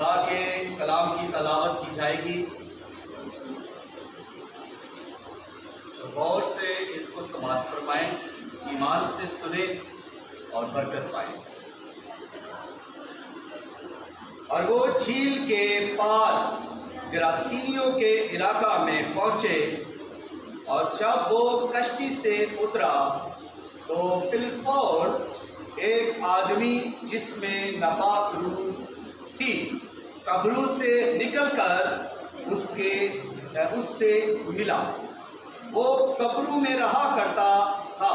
خدا کے کلام کی تلاوت کی جائے گی، غور سے اس کو سماعت فرمائیں، ایمان سے سنیں اور برکت پائیں۔ اور وہ جھیل کے پار گراسینیوں کے علاقہ میں پہنچے، اور جب وہ کشتی سے اترا تو فی الفور ایک آدمی جس میں ناپاک روح تھی قبروں سے نکل کر اس سے ملا۔ وہ قبروں میں رہا کرتا تھا،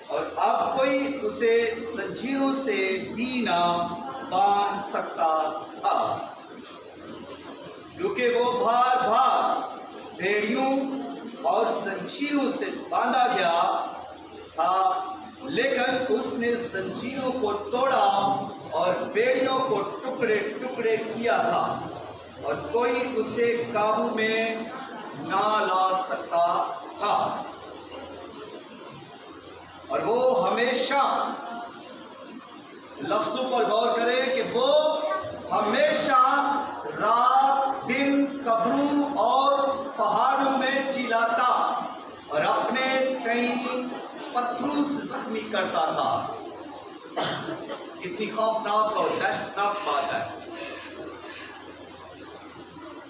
اور اب کوئی اسے زنجیروں سے بھی نہ باندھ سکتا تھا، کیونکہ وہ بھار بھیڑیوں اور زنجیروں سے باندھا گیا تھا۔ لیکن اس نے زنجیروں کو توڑا اور بیڑیوں کو ٹکڑے ٹکڑے کیا تھا، اور کوئی اسے قابو میں نہ لا سکتا تھا۔ اور وہ ہمیشہ، لفظوں پر غور کریں کہ وہ ہمیشہ رات دن قبروں اور پہاڑوں میں چلاتا اور اپنے کئی پتھروں سے زخمی کرتا تھا۔ کتنی خوفناک اور دہشتناک بات ہے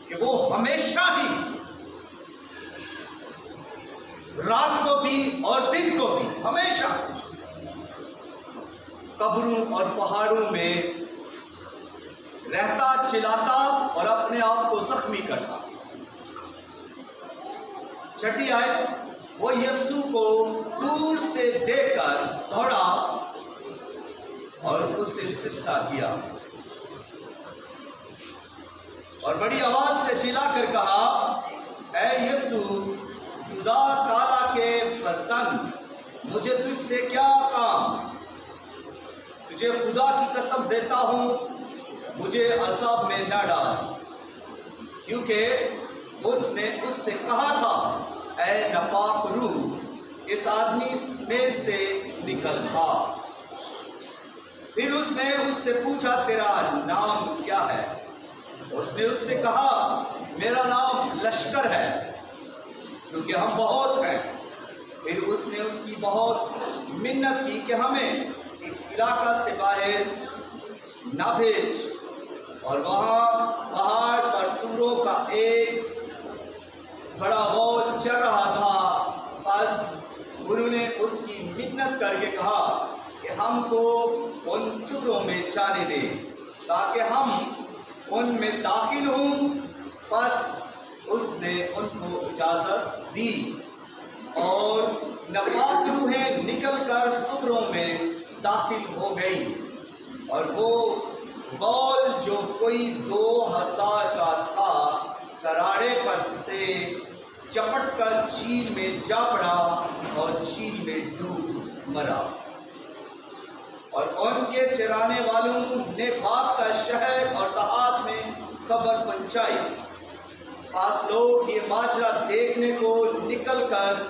کہ وہ ہمیشہ ہی، رات کو بھی اور دن کو بھی، ہمیشہ قبروں اور پہاڑوں میں رہتا، چلاتا اور اپنے آپ کو زخمی کرتا۔ چھٹی آیت، وہ یسوع کو دور سے دیکھ کر دوڑا اور اسے سجدہ کیا، اور بڑی آواز سے چلا کر کہا، اے یسوع خدا تعالیٰ کے فرزند، مجھے تجھ سے کیا کام؟ تجھے خدا کی قسم دیتا ہوں، مجھے عذاب میں نہ ڈال۔ کیونکہ اس نے اس سے کہا تھا، اے ناپاک روح اس آدمی میں سے نکل آ۔ پھر اس نے اس سے پوچھا، تیرا نام کیا ہے؟ اس نے اس سے کہا، میرا نام لشکر ہے، کیونکہ ہم بہت ہیں۔ پھر اس نے اس کی بہت منت کی کہ ہمیں اس علاقہ سے باہر نہ بھیج، اور وہاں پہاڑ پر سوروں کا ایک بڑا غول چل رہا تھا۔ بس انہوں نے اس کی منت کر کے کہا کہ ہم کو ان سوروں میں جانے دے تاکہ ہم ان میں داخل ہوں۔ بس اس نے ان کو اجازت دی، اور ناپاک روحیں نکل کر سوروں میں داخل ہو گئی، اور وہ غول جو کوئی 2000 کا تھا کراڑے پر سے چپٹ کر جھیل میں جا پڑا اور جھیل میں ڈوب مرا۔ اور ان کے چرانے والوں نے بھاگ کر شہر اور دیہات میں خبر پہنچائی۔ پاس لوگ یہ ماجرا دیکھنے کو نکل کر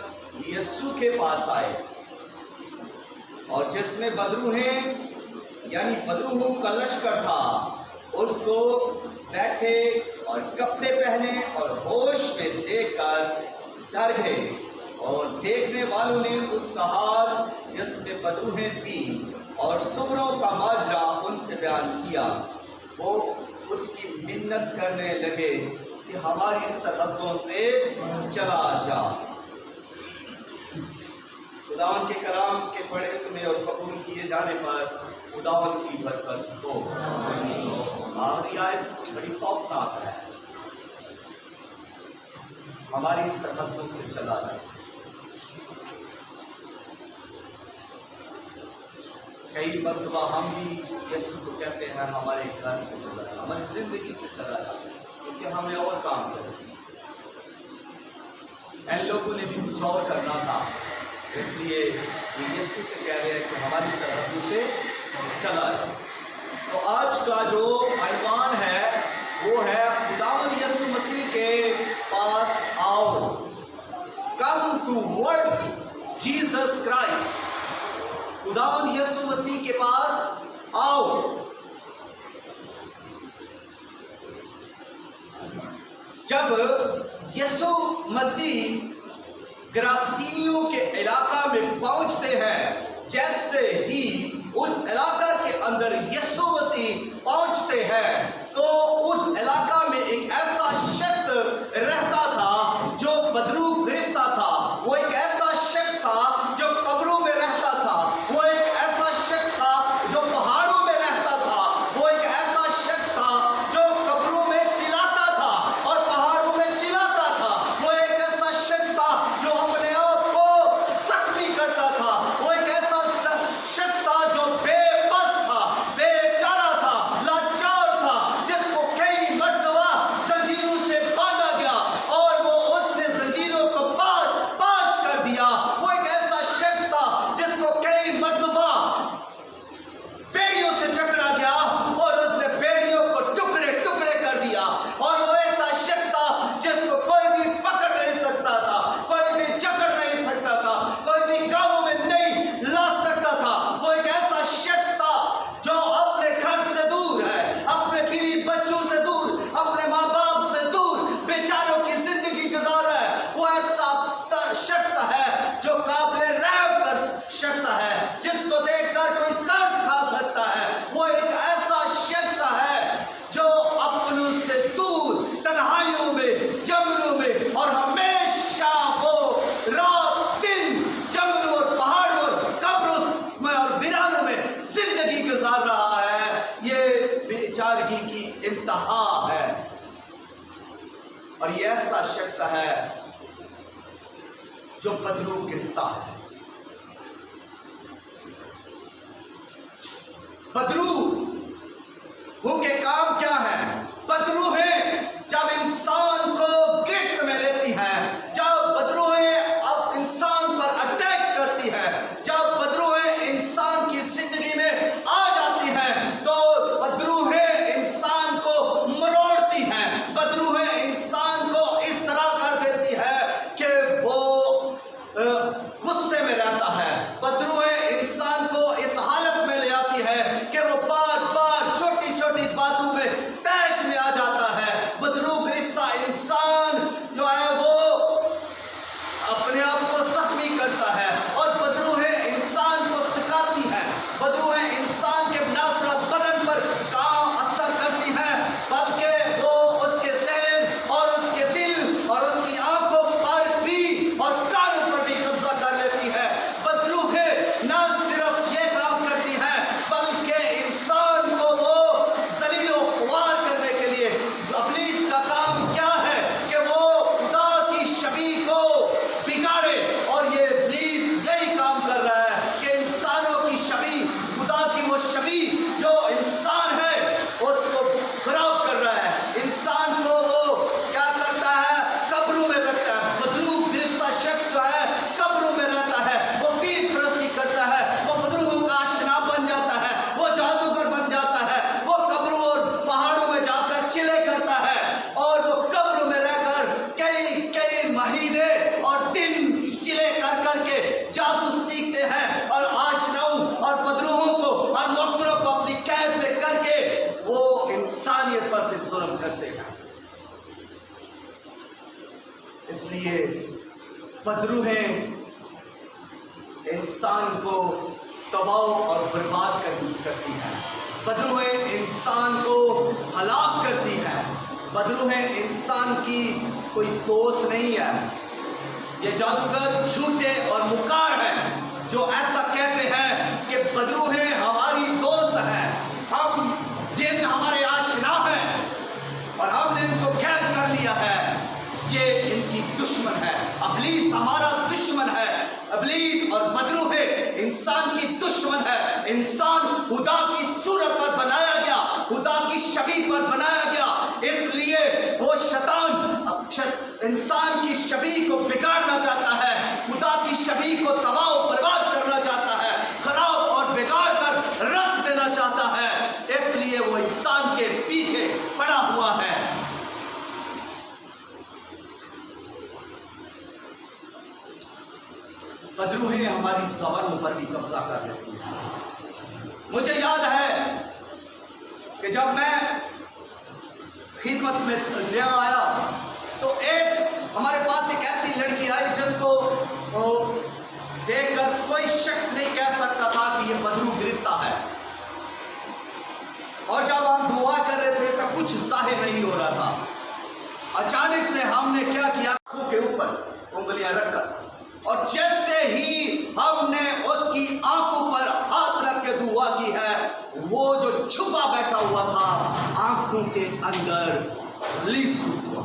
یسوع کے پاس آئے، اور جس میں بدروہیں یعنی بدروہوں کا لشکر تھا، اس کو بیٹھے اور کپڑے پہنے اور ہوش میں دیکھ کر ڈر گئے۔ اور دیکھنے والوں نے اس کا حال جس میں بدروہیں تھیں اور سوروں کا ماجرا ان سے بیان کیا۔ وہ اس کی منت کرنے لگے کہ ہماری سرحدوں سے چلا جا۔ خداوند کے کلام کے پڑھے سنے اور قبول کیے جانے پر خداوند کی برکت ہو۔ آخری آیت بڑی خوفناک ہے، ہماری سرحدوں سے چلا جائے۔ کئی مرتبہ ہم بھی یسوع کو کہتے ہیں ہمارے گھر سے چلا جائے، ہماری زندگی سے چلا جائے، کیونکہ ہمیں اور کام کرنا۔ ان لوگوں نے بھی کچھ اور کرنا تھا، اس لیے یہ یسوع سے کہہ رہے ہیں کہ ہماری سرحدوں سے چلا جائے۔ تو آج کا جو عنوان ہے وہ ہے خداوند یسوع مسیح کے پاس آؤ۔ Come towards Jesus Christ. خداوند یسوع مسیح کے پاس آؤ۔ جب یسوع مسیح گراسینیوں کے علاقہ میں پہنچتے ہیں، جیسے ہی اس علاقہ کے اندر یسوع مسیح پہنچتے ہیں تو اس علاقہ میں ایک ایسا شخص رہتا تھا جو بدرو گرفتہ تھا، وہ ایک ایسا شخص تھا جو قبروں میں رہتا تھا، وہ ایک ایسا شخص تھا جو پہاڑوں میں رہتا تھا، وہ ایک ایسا شخص تھا جو قبروں میں چلاتا تھا اور پہاڑوں میں چلاتا تھا، وہ ایک ایسا شخص تھا جو اپنے آپ کو زخمی کرتا تھا، وہ ایک ایسا شخص تھا جو بے بس تھا، بے چارہ تھا، لاچار تھا، جس کو کئی مرتبہ زنجیروں سے باندھا گیا اور وہ اس نے زنجیروں کو پاش کر دیا، وہ ایک ایسا شخص تھا جس کو کئی مرتبہ بیڑیوں سے جکڑا گیا اور اس نے بیڑیوں کو ٹکڑے ٹکڑے کر دیا، اور وہ ایسا شخص تھا جس کو کوئی بھی پکڑ نہیں سکتا تھا، کوئی بھی جکڑ نہیں سکتا تھا، کوئی بھی کاموں میں نہیں لا سکتا تھا، وہ ایک ایسا شخص تھا جو اپنے گھر سے دور ہے، اپنے بیوی بچوں سے دور، اپنے ماں باپ سے دور بیچاروں کی زندگی گزار رہا ہے، وہ ایسا شخص ہے جو قابل رحم کا شخص ہے، جس کو دیکھ کر کوئی ترس کھا سکتا ہے، وہ ایک ایسا شخص ہے جو اپنوں سے دور تنہائیوں میں، جنگلوں میں، اور ہمیشہ وہ رات دن جنگلوں اور پہاڑوں اور قبروں میں اور ویرانوں میں زندگی گزار رہا ہے۔ یہ بیچارگی کی انتہا ہے، اور یہ ایسا شخص ہے جو بدرو گرتا ہے۔ بدرو ہو کے کام کیا ہے؟ بدرو ہے جب انسان کو گرفت میں لیتی ہے، جب بدرو ہے اب انسان پر اٹیک کرتی ہے، جب بدرو ہے انسان کی زندگی میں آ جاتی ہے تو بدرو ہے انسان کو مروڑتی ہے، بدرو ہے انسان کو اس طرح کر دیتی ہے کہ وہ غصے میں رہتا ہے، بدرو ہے انسان کو اس حالت میں لے آتی ہے کہ وہ بار بار چھوٹی چھوٹی باتوں میں طیش میں آ جاتا ہے۔ بدرو گرفتہ انسان جو ہے وہ اپنے آپ کو زخمی کرتا ہے، اور بدرو ہے انسان کو سکھاتی ہے، بدرو ہے انسان کے نہ صرف بدن پر کام اثر کرتی ہے بلکہ وہ اس کے ذہن اور اس کے دل اور اس کی آنکھوں پر بھی اور کانوں پر بھی قبضہ کر لیتی ہے۔ بدرو ہے نہ صرف یہ کام کرتی ہے بلکہ انسان کو وہ ذلیل و خوار کرنے کے لیے، ابلیس کا کام کیا ہے کہ وہ خدا کی شبیہ کو بگاڑے، اور یہ ابلیس یہی کام کر رہا ہے کہ انسانوں کی شبیہ، خدا کی وہ شبیہ جو انسان ہے اس کو خراب کر رہا ہے، انسان کو وہ کیا کرتا ہے؟ قبروں میں رکھتا ہے۔ بدرو گرفتہ شخص جو ہے قبروں میں رہتا ہے، وہ پیر پرستی کرتا ہے، وہ بدروؤں کا آشنا بن جاتا ہے، وہ جادوگر بن جاتا ہے، وہ قبروں اور پہاڑوں میں جا کر چلے کرتا ہے، اور وہ قبروں میں رہ کر کئی کئی مہینے اور دن چلے کر کر کے جادو سیکھتے ہیں، اور آشناؤں اور بدروؤں کو اور مکروں کو اپنی قید میں کر کے وہ انسانیت پر پھر ظلم کرتے ہیں۔ اس لیے بدرو ہے انسان کو تباہ اور برباد کرتی ہے، بدرو ہے انسان کو ہلاک کرتی ہے، بدرو ہے انسان کی کوئی دوست نہیں ہے۔ یہ جادوگر جھوٹے اور مکار ہیں جو ایسا کہتے ہیں کہ بدرو ہے ہماری دوست ہے، ہم جن ہمارے آشنا ہیں اور ہم نے ان کو قید کر لیا ہے، یہ ان کی دشمن ہے۔ ابلیس ہمارا دشمن ہے، ابلیس اور بدرو ہے انسان کی دشمن ہے۔ انسان خدا کی صورت پر بنایا گیا، خدا کی شبیہ پر بنایا گیا، اس لیے وہ شیطان انسان کی شبیہ کو بگاڑنا چاہتا ہے، خدا کی شبیہ کو تباہ و برباد کرنا چاہتا ہے، خراب اور بگاڑ کر رکھ دینا چاہتا ہے، اس لیے وہ انسان کے پیچھے پڑا ہوا ہے۔ بدروہیں ہماری زبانوں پر بھی قبضہ کر لیتی ہے۔ مجھے یاد ہے کہ جب میں خدمت میں نیا آیا ایک ایسی لڑکی آئی جس کو دیکھ کر کوئی شخص نہیں کہہ سکتا تھا کہ یہ بدرو گرفتہ ہے، اور جب ہم دعا کر رہے تھے تو کچھ ظاہر نہیں ہو رہا تھا۔ اچانک سے ہم نے کیا کیا، آنکھوں کے اوپر انگلیاں رکھ کر، اور جیسے ہی ہم نے اس کی آنکھوں پر ہاتھ رکھ کے دعا کی ہے، وہ جو چھپا بیٹھا ہوا تھا آنکھوں کے اندر ریلیز ہوا۔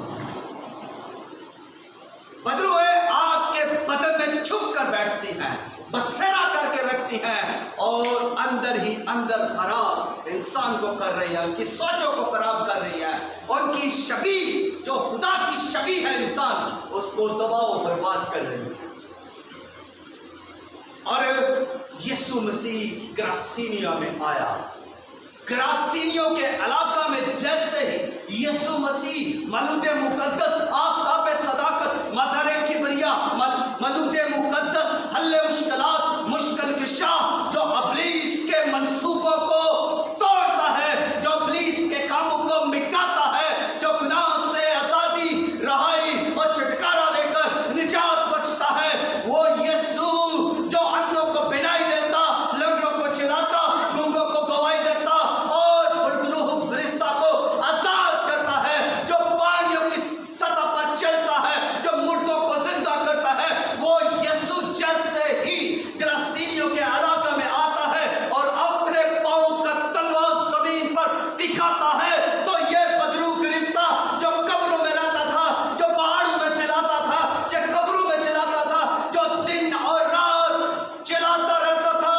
بدروہیں آپ کے بدن میں چھپ کر بیٹھتی ہیں، بسیرا کر کے رکھتی ہیں، اور اندر ہی اندر خراب انسان کو کر رہی ہیں، ان کی سوچوں کو خراب کر رہی ہیں، ان کی شبیہ جو خدا کی شبیہ ہے انسان، اس کو تباہ و برباد کر رہی ہے۔ اور یسوع مسیح گراسینیا میں آیا۔ گراسینیوں کے علاقہ میں جیسے ہی یسوع مسیح ملود مقدس، آفتاب صداقت، مظہر کبریا، ملود مقدس، حل مشکلات، مشکل کشا، جو ابلیس کے منصوبوں کو توڑتا ہے، جو ابلیس کے کاموں کو مٹاتا ہے، جو گناہ سے آزادی، رہائی اور چھٹکارا دے کر نجات بخشتا ہے، وہ یسوع جو اندھوں کو بینائی دیتا، لنگڑوں کو چلاتا، گونگوں کو گواہی دیتا اور بدروح گرفتہ کو آزاد کرتا ہے، جو پانیوں کی سطح پر چلتا ہے، جو مردوں کو زندہ کرتا ہے، وہ یسوع جیسے ہی گراسینیوں کے علاقہ میں آتا ہے اور اپنے پاؤں کا تلوا زمین پر دکھاتا ہے، تو یہ بدروح گرفتہ جو قبروں میں رہتا تھا، جو پہاڑوں میں چلاتا تھا، جو قبروں میں چلاتا تھا، جو دن اور رات چلاتا رہتا تھا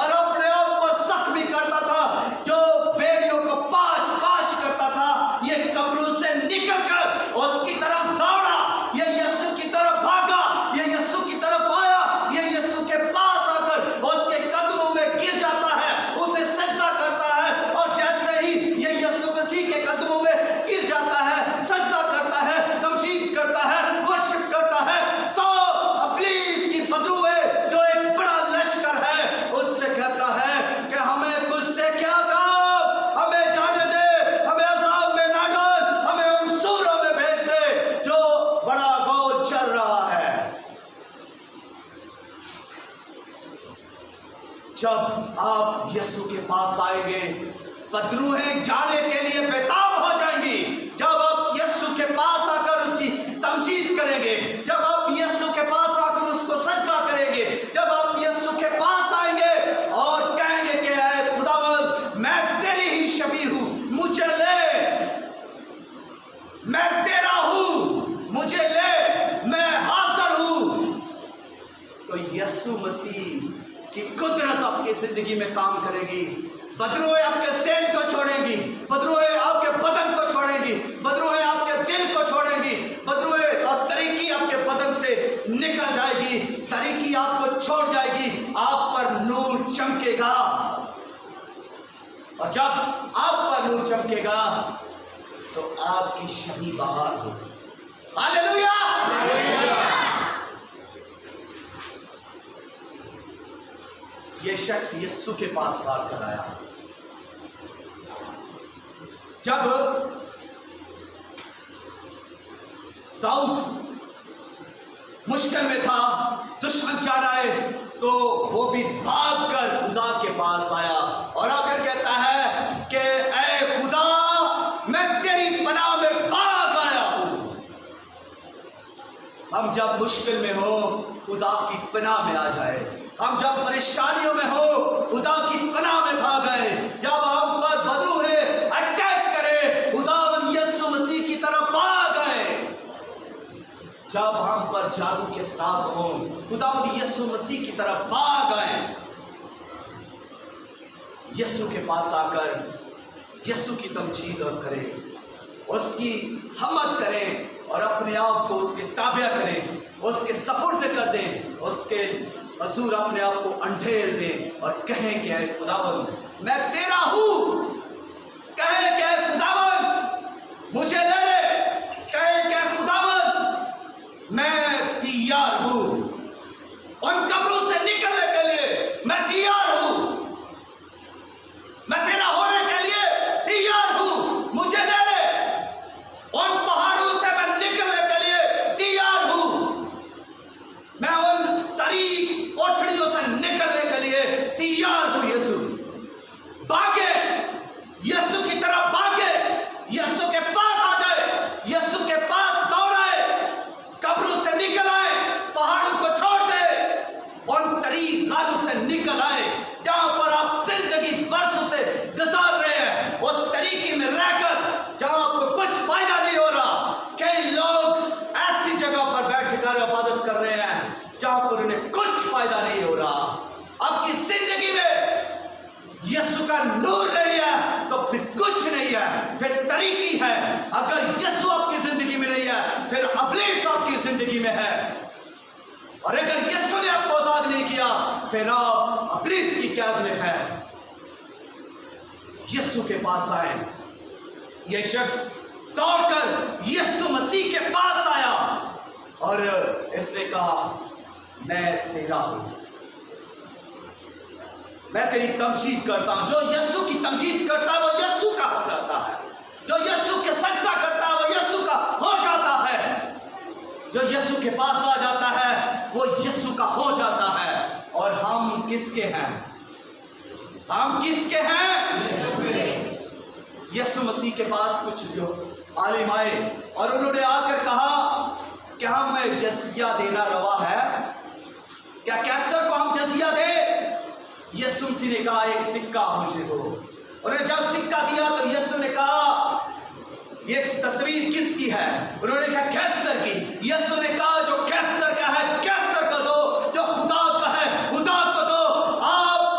اور اپنے آپ کو زخمی کرتا تھا، جو بیڑیوں کو پاش پاش کرتا تھا، یہ قبروں سے نکل کر اس کی طرف دوڑا، یہ یسوع کی طرف بھاگا، یہ یسوع کی طرف آیا، یہ یسوع کے پاس آ کر اس کے قدموں میں گر جاتا ہے، اسے سجدہ کرتا ہے، اور جیسے ہی یہ یسوع مسیح کے قدموں میں گر جاتا ہے، سجدہ کرتا ہے، تمجید کرتا ہے، ورشپ کرتا ہے، تو ابلیس کی بدروہیں جو ایک بڑا لشکر ہے اس سے کہتا ہے کہ ہمیں تجھ سے کیا کام، ہمیں جانے دے، ہمیں عذاب میں نہ ڈال، ہمیں ان سوروں میں بھیج دے جو بڑا گو چل رہا ہے۔ جب آپ یسوع کے پاس آئیں گے، بدروہیں جانے کے لیے بیتاب ہو جائیں گی۔ جب آپ یسوع کے پاس آ کر اس کی تمجید کریں گے، جب آپ یسوع کے پاس آ کر اس کو سجدہ کریں گے، جب آپ یسوع کے پاس آئیں گے اور کہیں گے کہ اے خداوند میں تیری ہی شبیہ ہوں، مجھے لے، میں تیرا ہوں، مجھے لے، میں حاضر ہوں، تو یسوع مسیح کی قدرت آپ کی زندگی میں کام کرے گی۔ بدروہیں آپ کے ذہن کو چھوڑیں گی، بدروہیں آپ کے بدن کو چھوڑیں گی، بدروہیں آپ کے دل کو چھوڑیں گی، بدروہیں اور تاریکی آپ کے بدن سے نکل جائے گی، تاریکی آپ کو چھوڑ جائے گی، آپ پر نور چمکے گا، اور جب آپ پر نور چمکے گا تو آپ کی شبیہ بہار ہوگی۔ ہاللیلویہ! یہ شخص یسوع کے پاس بات کر آیا۔ جب داؤد مشکل میں تھا، دشمن چاڑ آئے، تو وہ بھی بھاگ کر خدا کے پاس آیا اور آ کر کہتا ہے کہ اے خدا میں تیری پناہ میں بھاگ آیا ہوں۔ ہم جب مشکل میں ہو خدا کی پناہ میں آ جائے، ہم جب پریشانیوں میں ہو خدا کی پناہ میں بھاگ آئے، جب ہم پر بدروہیں اٹیک کرے خداوند یسوع مسیح کی طرف بھاگ آئے، جب ہم پر جادو کے ساتھ ہوں خداوند یسوع مسیح کی طرف بھاگ آئے، یسوع کے پاس آ کر یسوع کی تمجید اور کرے، اس کی حمد کریں اور اپنے آپ کو اس کے تابع کریں، اس کے سپرد کر دیں، اس کے حضور اپنے آپ کو انڈھیل دیں اور کہیں کہ اے خداوند میں تیرا ہوں، کہیں کہ اے خداوند مجھے لے لے، کہیں کہ اے خداوند میں تیار ہوں، ان قبروں سے نکلنے کے لیے میں تیار ہوں، میں تیرا ہونے کے لیے تیار ہوں، مجھے لے لے، ان پہاڑوں سے میں نکلنے کے لیے تیار ہوں، नूर नहीं है तो फिर कुछ नहीं है, फिर तरीकी है। अगर यीशु आपकी जिंदगी में नहीं है फिर इब्लीस आपकी जिंदगी में है। और अगर यीशु ने आपको आजाद नहीं किया फिर आप इब्लीस की कैद में है। यीशु के पास आए। यह शख्स दौड़कर यीशु मसीह के पास आया और इसने कहा, मैं तेरा हूं, मैं तेरी तमजीद करता हूं। जो यीशु की तमजीद करता है वो यीशु का हो जाता है। जो यीशु के सजदा करता है वो यीशु का हो जाता है। जो यीशु के पास आ जाता है वो यीशु का हो जाता है। और हम किसके हैं? हम किसके हैं? यीशु मसीह के पास कुछ जो आलिम आए और उन्होंने आकर कहा कि हम जजिया देना रवा है, क्या कैसर को हम जजिया दे? यीशु मसीह ने कहा, एक सिक्का मुझे दो। उन्होंने जब सिक्का दिया तो यीशु ने कहा, ये तस्वीर किसकी है? उन्होंने कहा कैसर की। यीशु ने कहा, जो कैसर का है कैसर को दो, जो खुदा का है खुदा को दो। आप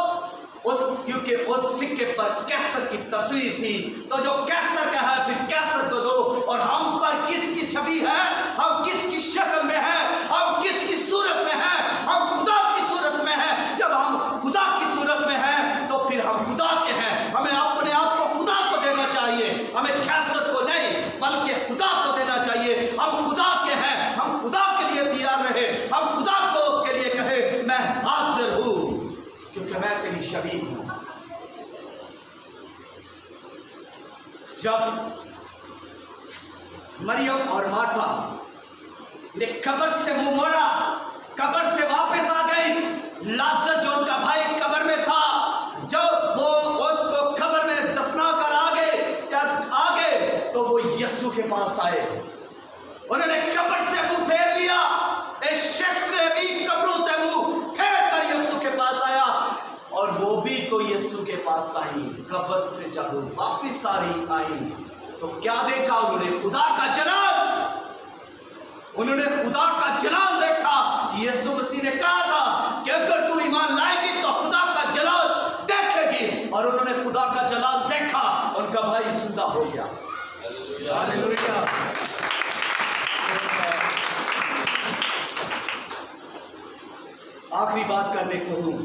क्योंकि उस सिक्के पर कैसर की तस्वीर थी, तो जो कैसर का है फिर कैसर को दो। और हम पर किसकी छवि है? हम किसकी शक्ल में है? हम किसकी सूरत में है? हम खुदा की सूरत में है। जब हम खुदा की सूरत में है तो फिर हम खुदा के हैं। हमें अपने आप को खुदा को देना चाहिए, हमें कैसर को नहीं बल्कि खुदा को देना चाहिए। हम खुदा के हैं, हम खुदा के लिए तैयार रहे, हम खुदा को के लिए कहे, मैं हाजिर हूं क्योंकि मैं तेरी शबीह हूं। जब मरियम और मार्था ने कब्र से मुंह मोड़ा, कब्र से वापस आ गई। लाजर जो उनका भाई कब्र में था, जब वो उसको कब्र में दफना कर आ गए तो वो यीशु के पास आए। उन्होंने कब्र से मुंह फेर लिया। इस शख्स ने भी कब्रों से मुंह फेर कर यीशु के पास आया और वो भी तो यीशु के पास आई। कब्र से जब वापस आई तो क्या देखा उन्होंने? खुदा का जलाल। उन्होंने खुदा का जलाल देखा। यीशु मसीह ने कहा था कि अगर तू ईमान लाएगी तो खुदा का जलाल देखेगी। और उन्होंने खुदा का जलाल देखा, उनका भाई जिंदा हो गया। हालेलुया। आखिरी बात करने को हूं।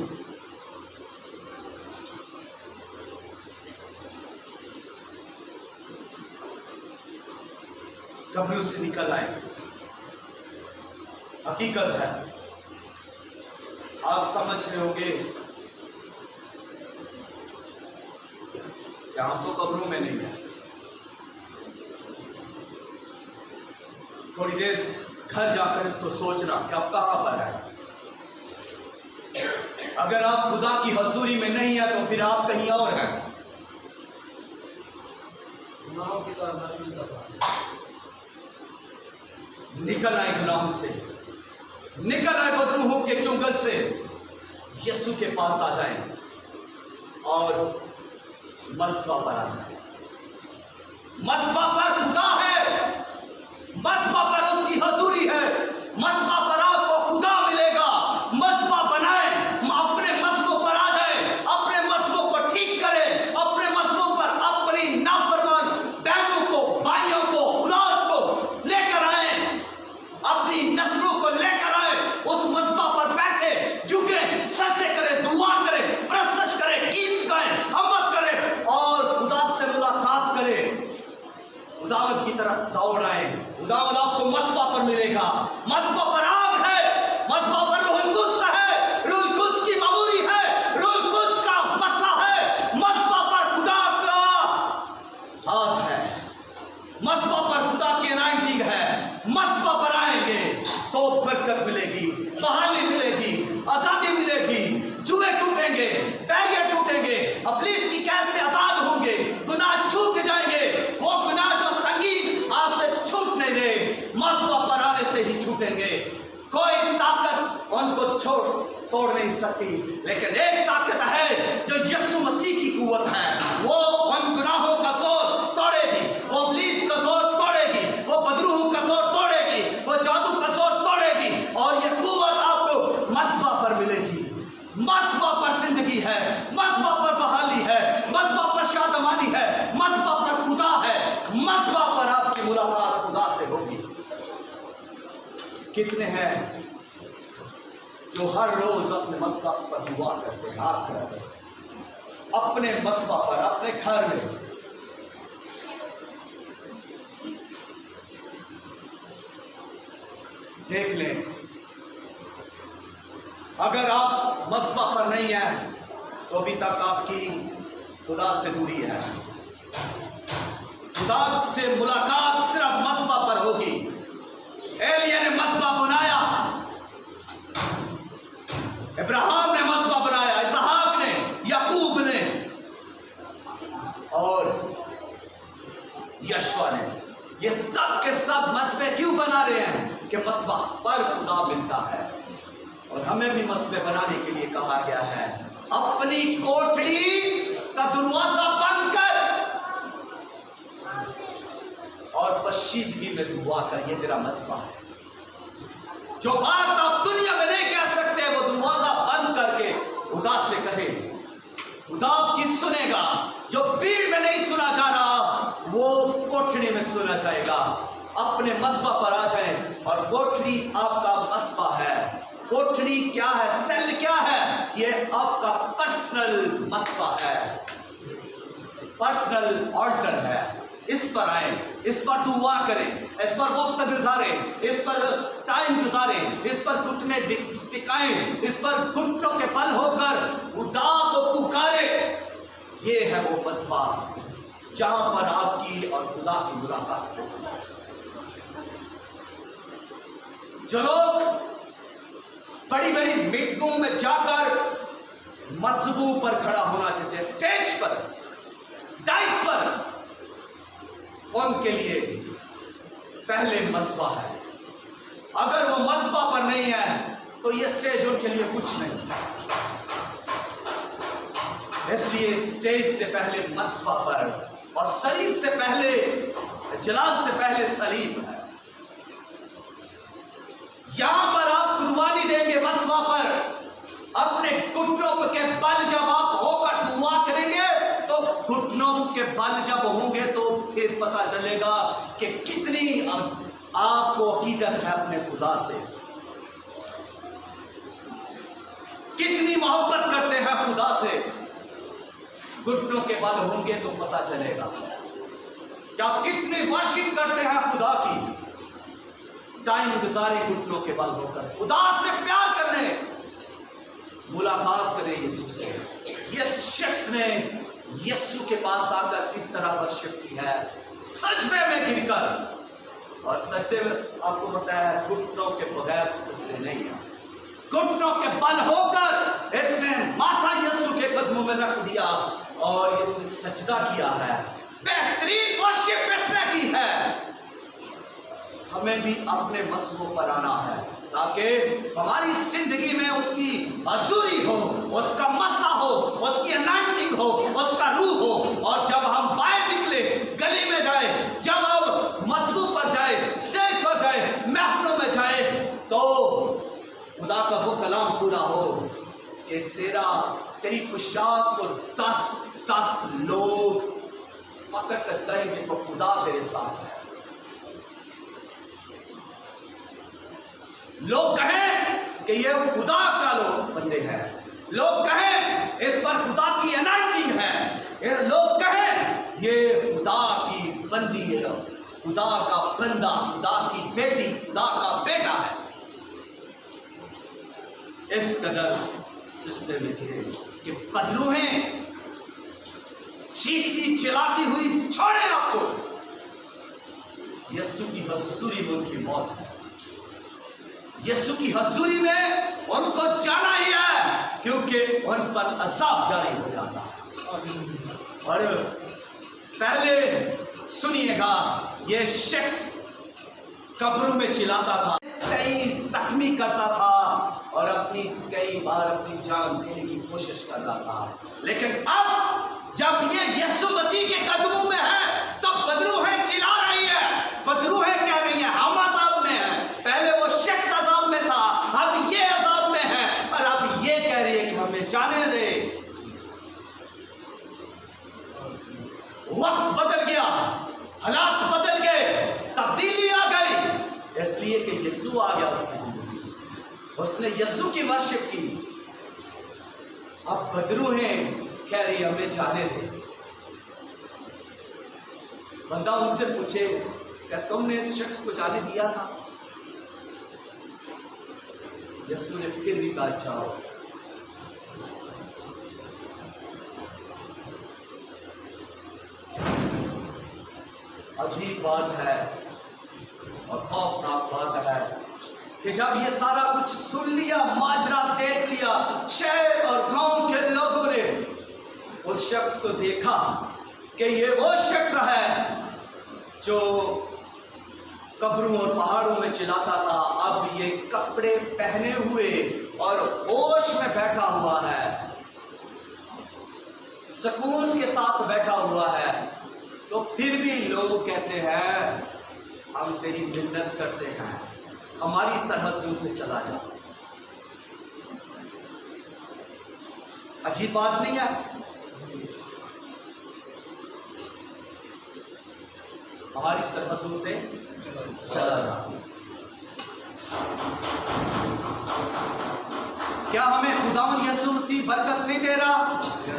कब्रों से निकल आए, हकीकत है। आप समझ रहे होंगे कि हम तो कब्रों में नहीं है। थोड़ी देर घर जाकर इसको सोचना कि आप कहां पर है। अगर आप खुदा की हजूरी में नहीं है तो फिर आप कहीं और हैं। निकल आए गुनाहों से, निकल आए बदरूहों के चुंगल से, यीशु के पास आ जाएं और मस्बा पर आ जाएं। मस्बा पर खुदा है, मस्बा पर उसकी हजूरी है, मस्बा पर आपको खुदा मिलेगा। मस्बा बनाए, अपने मस्बों पर आ जाए, अपने मस्बों को ठीक करे, अपने मस्बों पर अपनी नाफरमान बहनों को, भाइयों को, औलाद को लेकर आए, अपनी नस्लों को लेकर आए। उस मस्बा पर बैठे, झुके, सजदे करें, दुआ करें, प्रस्तश करें, गीत गाएं, अमद करें और खुदा से मुलाकात करें। खुदावत की तरफ दौड़ आए। खुदावत आपको मस्बा पर मिलेगा। मस्बा पर आग है, मस्बा पर रूहुल कुद्स है, रूहुल कुद्स की ममूरी है, रूहुल कुद्स का मसा है। मस्बा पर खुदा का हाथ है, मस्बा पर खुदा की अनाइंटिंग है। मस्बा पर आएंगे तो बरकत मिलेगी, बहाली मिलेगी, आजादी मिलेगी, जुए टूटेंगे, बैरियर टूटेंगे, इब्लीस की कैद से आजाद होंगे, गुनाह छूट जाएंगे। वो गुनाह जो संगीन आपसे छूट नहीं रहे, मस्बा पर आने से ही छूटेंगे। कोई ताकत उनको तोड़ नहीं सकती, लेकिन एक ताकत है जो यीशु मसीह की कुव्वत है। वो उन गुनाहों का जोर तोड़ेगी, वो इब्लीस का जोर तोड़ेगी, वो बदरूहों का जोर तोड़ेगी, वो जादू का जोर तोड़ेगी। और ये कुव्वत आपको मस्बा पर मिलेगी। मस्बा पर जिंदगी है, मस्बा पर बहाली है, मुलाकात खुदा से होगी। कितने हैं जो हर रोज अपने मसबा पर दुआ करते हैं, हाथ करते हैं, अपने मसबा पर, अपने घर में। देख लें, अगर आप मसबा पर नहीं हैं तो अभी तक आपकी खुदा से दूरी है। खुदा से मुलाकात सिर्फ मसबा पर होगी। एलिया ने मसबा बनाया, इब्राहिम ने मसबा बनाया, इसहाक ने, याकूब ने और यशवा ने। ये सब के सब मसबे क्यों बना रहे हैं? कि मसबा पर खुदा मिलता है। और हमें भी मसबे बनाने के लिए कहा गया है। अपनी कोठरी का दरवाजा बंद कर और बशीदगी में दुआ कर। ये तेरा मसबा है। जो बात आप दुनिया में नहीं कह सकते, वो दरवाजा बंद करके खुदा से कहे, खुदा आपकी सुनेगा। जो भीड़ में नहीं सुना जा रहा, वो कोठरी में सुना जाएगा। अपने मसबा पर आ जाए, और कोठरी आपका मसबा है। कोठरी क्या है? सेल क्या है? ये आपका पर्सनल मसबा है, पर्सनल ऑल्टर है। इस पर आए, इस पर दुआ करें, इस पर वक्त गुजारें, इस पर टाइम गुजारें, इस पर घुटने टिकाएं, इस पर घुटनों के बल होकर खुदा को पुकारे। ये है वो मसबा जहां पर आपकी और खुदा की मुलाकात हो। जो लोग बड़ी बड़ी मीटिंगों में जाकर मजबू पर खड़ा होना चाहते हैं, स्टेज पर, डाइस पर, उनके लिए पहले मसबा है। अगर वो मसबा पर नहीं है तो ये स्टेज उनके लिए कुछ नहीं। इसलिए स्टेज से पहले मसबा पर, और सलीब से पहले, जलाल से पहले सलीब है। यहां पर आप कुर्बानी देंगे मसबा पर, अपने घुटनों के बल जब आप होकर दुआ करेंगे, तो घुटनों के बल जब होंगे तो फिर पता चलेगा कि कितनी आपको अकीदत है अपने खुदा से, कितनी मोहब्बत करते हैं खुदा से। घुटनों के बल होंगे तो पता चलेगा कि आप कितनी वर्शिप करते हैं खुदा की। टाइम गुजारे घुटनों के बल होकर, खुदा से प्यार करने, मुलाकात करें यीशु से। यस शख्स ने यीशु के पास आकर किस तरह वर्शिप की है, सजदे में गिरकर। और सजदे में आपको पता है घुटनों के बगैर सजदे नहीं है। घुटनों के बल होकर इसने माथा यीशु के कदमों में रख दिया और इसने सजदा किया है। बेहतरीन वर्शिप इसने की है। हमें भी अपने मसबों पर आना है ताकि हमारी जिंदगी में उसकी हजूरी हो, उसका मसा हो, उसकी अनाइंटिंग हो, उसका रूह हो। और जब हम बाहर निकले, गली में जाए, जब हम मसबों पर जाए, स्टेज पर जाए, महफिलों में जाए, तो खुदा का वो कलाम पूरा हो कि तेरी पोशाक को 10 लोग पकड़ कर कहेंगे तो खुदा तेरे साथ है। लोग कहें कि ये खुदा का लोग बंदे हैं, लोग कहें इस पर खुदा की अनाइंटिंग है, लोग कहें ये खुदा की बंदी है, खुदा का बंदा, खुदा की बेटी, खुदा का बेटा है। इस कदर सजदे में गिरे कि बदरूहें चीखती चिल्लाती हुई छोड़े आपको। यीशु की हजूरी में उनकी मौत है। यीशु की हजूरी में उनको जाना ही है, क्योंकि उन पर अज़ाब जारी हो जाता है। और पहले सुनिएगा, ये शख्स कब्रों में चिल्लाता था, कई जख्मी करता था और कई बार अपनी जान देने की कोशिश कर रहा था। लेकिन अब जब ये यीशु मसीह के कदमों में है, तो बदरूहें चिल्ला रही है, बदरूहें कह रही हैं हम अज़ाब में हैं। पहले वो शख्स अज़ाब में था, अब ये अज़ाब में है, और अब ये कह रही है कि हमें जाने दे। वक्त बदल गया, हालात बदल गए, यीशु आ गया उसकी जिंदगी में, उसने यीशु की वर्शिप की। अब बदरू हैं, कह रही हमें जाने दे। बंदा उनसे पूछे, क्या तुमने इस शख्स को जाने दिया था? यीशु ने फिर भी कहा, जाओ। अजीब बात है और खौफनाक बात है कि जब ये सारा कुछ सुन लिया, माजरा देख लिया, शहर और गांव के लोगों ने उस शख्स को देखा कि ये वो शख्स है जो कब्रों और पहाड़ों में चिल्लाता था, अब ये कपड़े पहने हुए और होश में बैठा हुआ है, सुकून के साथ बैठा हुआ है। तो फिर भी लोग कहते हैं, हम तेरी मिन्नत करते हैं, हमारी सरहदों से चला जा। अजीब बात नहीं है? हमारी सरहदों से चला जा। क्या हमें खुदावंद यीशु मसीह बरकत नहीं दे रहा?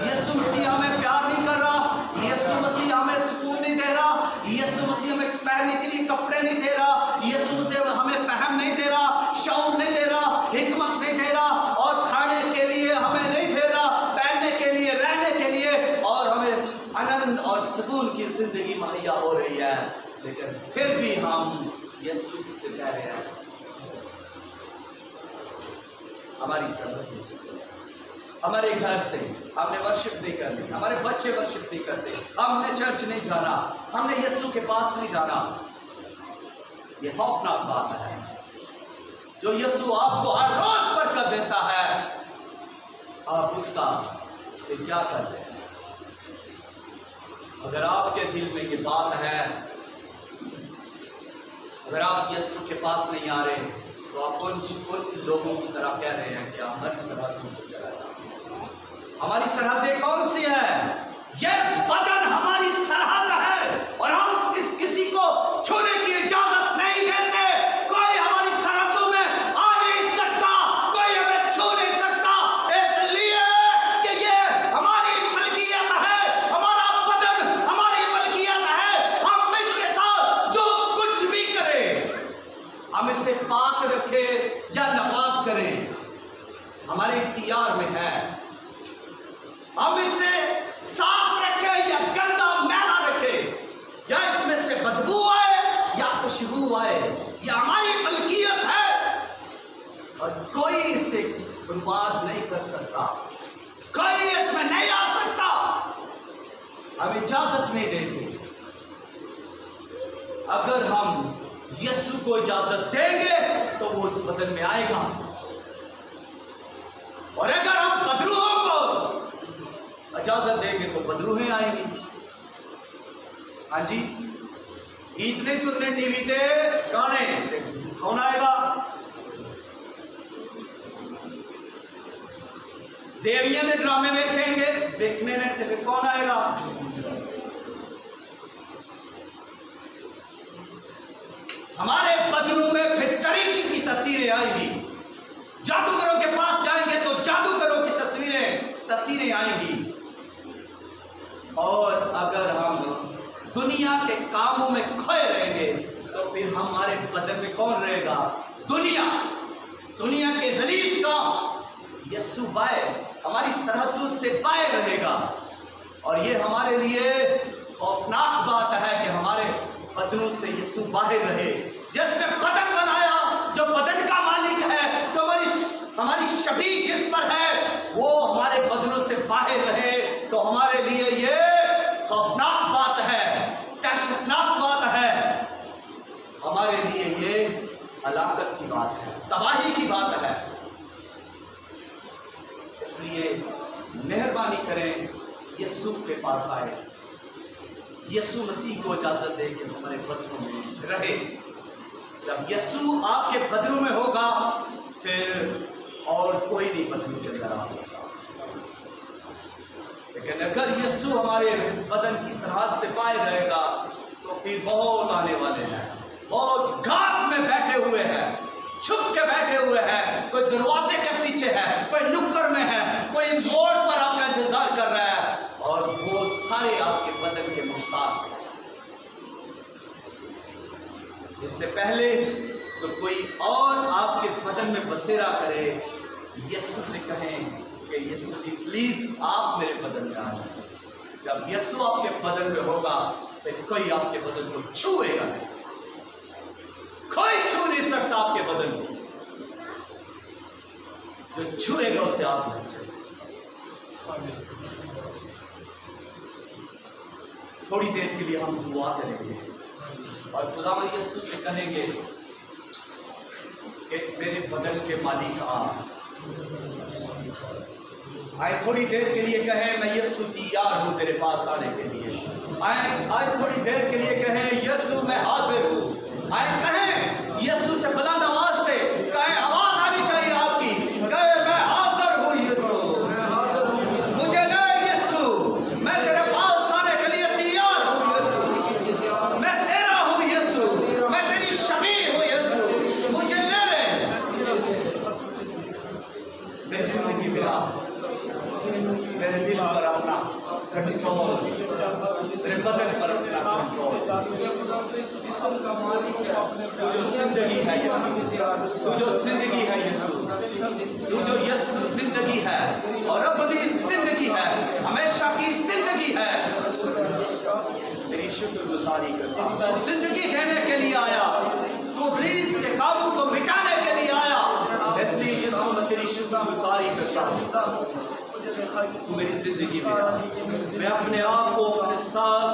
यीशु मसीह हमें प्यार नहीं कर रहा? यीशु मसीह हमें सुकून नहीं दे रहा? यीशु मसीह हमें पहनने के लिए कपड़े नहीं दे रहा? यीशु मसीह हमें फहम नहीं दे रहा, शऊर नहीं दे रहा, हिकमत नहीं दे रहा, और खाने के लिए हमें नहीं दे रहा, पहनने के लिए, रहने के लिए, और हमें आनंद और सुकून की जिंदगी मुहैया हो रही है, लेकिन फिर भी हम यीशु से कह रहे हैं, हमारी सरहद से चले। हमारे घर से हमने वर्शिप नहीं करनी, हमारे बच्चे वर्शिप नहीं करते, हमने चर्च नहीं जाना, हमने यीशु के पास नहीं जाना। ये खौफनाक बात है। जो यीशु आपको हर रोज बरकत देता है, आप उसका फिर क्या कर रहे हैं? अगर आपके दिल में ये बात है, अगर आप यीशु के पास नहीं आ रहे, तो आप उन लोगों की तरह कह रहे हैं कि हमारी सरहद से चला जाए। हमारी सरहदें कौन सी है? यह बदन हमारी सरहद है, और हम इस किसी को छूने की इजाजत नहीं देते। कोई हमारी सरहदों में आ नहीं सकता, कोई हमें छू नहीं सकता, इसलिए कि ये हमारी मलकियत है, हमारा बदन हमारी मलकियत है। हम इसके साथ जो कुछ भी करें, हम इसे पाक रखें या नापाक करें, हमारे इख्तियार में है। हम इसे साफ रखें या गंदा मैला रखें, या इसमें से बदबू आए या खुशबू आए, यह हमारी मलकियत है, और कोई इसे बर्बाद नहीं कर सकता, कोई इसमें नहीं आ सकता। हम इजाजत नहीं देंगे। अगर हम यीशु को इजाजत देंगे तो वो उस बदन में आएगा, और अगर हम बदरूहों को इजाजत देंगे तो बदरूहें आएंगी। हाँ जी, गीत नहीं सुनने टीवी पे, गाने, कौन आएगा? देवियां ने ड्रामे देखेंगे, देखने नहीं तो फिर कौन आएगा? हमारे बदनों में फिर तरीकी की तस्वीरें आएंगी। जादूगरों के पास जाएंगे तो जादूगरों की तस्वीरें आएंगी। और अगर हम दुनिया के कामों में खोए रहेंगे तो फिर हमारे बदन में कौन रहेगा? दुनिया के दलीस का यीशु बाहर, हमारी सरहदों से बाहर रहेगा। और ये हमारे लिए खौफनाक बात है कि हमारे बदनों से यीशु बाहर रहे। जिसने बदन बनाया, जो बदन का मालिक है, तो हमारी शबीह जिस पर है, वो हमारे बदनों से बाहर रहे, तो हमारे लिए ये खौफनाक बात है, दहशतनाक बात है, हमारे लिए ये हलाकत की बात है, तबाही की बात है। इसलिए मेहरबानी करें, यीशु के पास आए, यीशु मसीह को इजाजत दे कि हमारे बदनों में रहे। जब यीशु आपके बदनों में होगा, फिर और कोई नहीं बदन के अंदर आ सकता। लेकिन अगर यीशु हमारे इस बदन की सरहद से बाहर रहेगा, तो फिर बहुत आने वाले हैं, और घाट में बैठे हुए हैं, छुप के बैठे हुए हैं, कोई दरवाजे के पीछे है, कोई नुक्कड़ में है, कोई मोड़ पर आपका इंतजार कर रहा है, और वो सारे आपके बदन के मुश्ताक हैं। इससे पहले तो कोई और आपके बदन में बसेरा करे, यीशु से कहें कि यीशु जी प्लीज आप मेरे बदन में आ जाए। जब यीशु आपके बदन में होगा तो कोई आपके बदन को छुएगा नहीं, कोई छू नहीं सकता आपके बदन को। जो छुएगा उसे आप लग जाएगा। थोड़ी देर के लिए हम दुआ करेंगे और खुदावंद यीशु से कहेंगे कि मेरे बदन के मालिक आप। आए थोड़ी देर के लिए कहें मैं यीशु तैयार हूं तेरे पास आने के लिए। आए थोड़ी देर के लिए कहें यीशु मैं हाजिर हूं। आए कहें यीशु से बुलंद आवाज से कहें, आवाज आनी चाहिए आपकी, कहे मैं हाजिर हूं यीशु, मुझे ले यीशु, मैं तेरे पास आने के लिए तैयार हूं यीशु, मैं तेरा हूं यीशु, मैं तेरी शबी हूं यीशु, मुझे ले मेरी जिंदगी में आ, मेरे दिल पर अपना कंट्रोल, मेरे बदन पर अपना कंट्रोल। तू जो जिंदगी है यीशु, तू जो जिंदगी है यीशु, तू जो यीशु जिंदगी है और अबदी जिंदगी है, हमेशा की जिंदगी है। तेरी शुक्रगुजारी करता हूं। जिंदगी देने के लिए आया, तू इब्लीस के काबू को मिटाने के लिए आया, इसलिए यीशु मैं तेरी शुक्रगुजारी करता हूं। तू मेरी जिंदगी में, मैं अपने आप को अपने साथ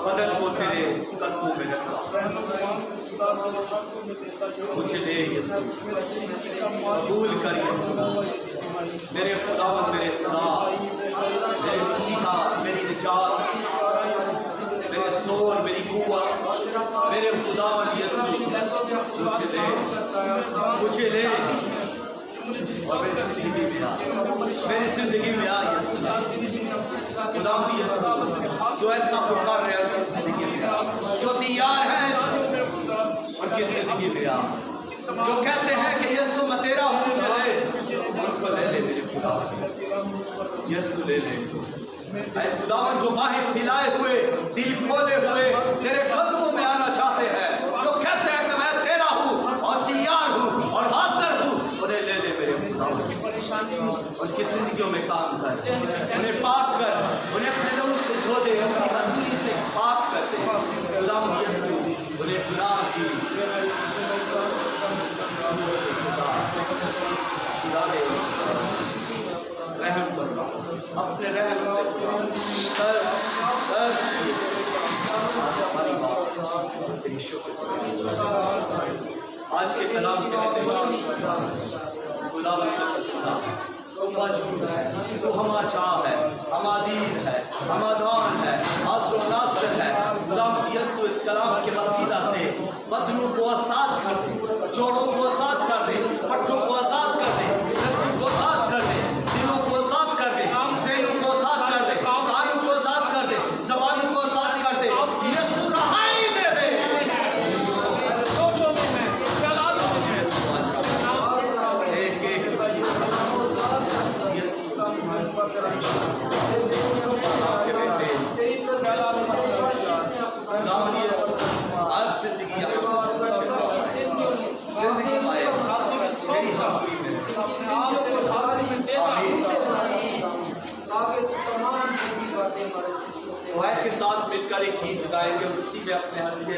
बदल को तेरे कदमों में रखा। मुझे दे यीशु, कबूल कर यीशु, मेरे खुदावंद, मेरे खुदा, मेरे मसीहा, मेरी निजात, मेरे सोर, मेरी कुव्वत, मेरे खुदावंद यीशु, मुझे ले और मेरी जिंदगी में आ, मेरी जिंदगी में आ यीशु। खुदावंद यीशु, जो ऐसा पुकार रहे हैं उनकी जिंदगी में आ, जो तैयार है उनकी जिंदगी में आ, जो कहते हैं कि यीशु मैं तेरा हूं, चले उनको ले ले मेरे खुदा, यीशु ले ले। खुदावंद जो बाहें फैलाए हुए, दिल खोले हुए तेरे कदमों में आना चाहते हैं, जो कहते हैं कि मैं तेरा हूं और तैयार हूं और हाजिर हूं, उन्हें ले ले मेरे खुदावंद। उनकी जिंदगियों में काम कर, उन्हें पाक कर, उन्हें अपने लहू से धो दे, अपनी हजूरी से पाक कर दे। खुदावंद यीशु उन्हें गुनाह की छुड़ा दे, रहम फरमा, अपने रहम से आज के कलाम के खुदावंद से पसंदा है, तो मजबूत है, तो हमाचाह है, हमादीन है, हमादान है, आसरो नासर है। खुदावंद यीशु इस कलाम के वसीला से बदनों को आजाद कर दे, जोड़ों को आजाद कर दे, पट्टों को आजाद कर दे, नफ्सों को आजाद कर दे, दिलों को आजाद कर दे, ज़हनों को आजाद कर दे, कानों को आजाद कर दे, ज़बानों को आजाद कर दे। यीशु रहाई दे दे। एक एक यीशु आपके बेटे नाम यीशु हर जिंदगी जिंदगी पाए मेरी हजूरी में। आमीन। के साथ मिलकर एक गीत गाएंगे और उसी में अपने हल्के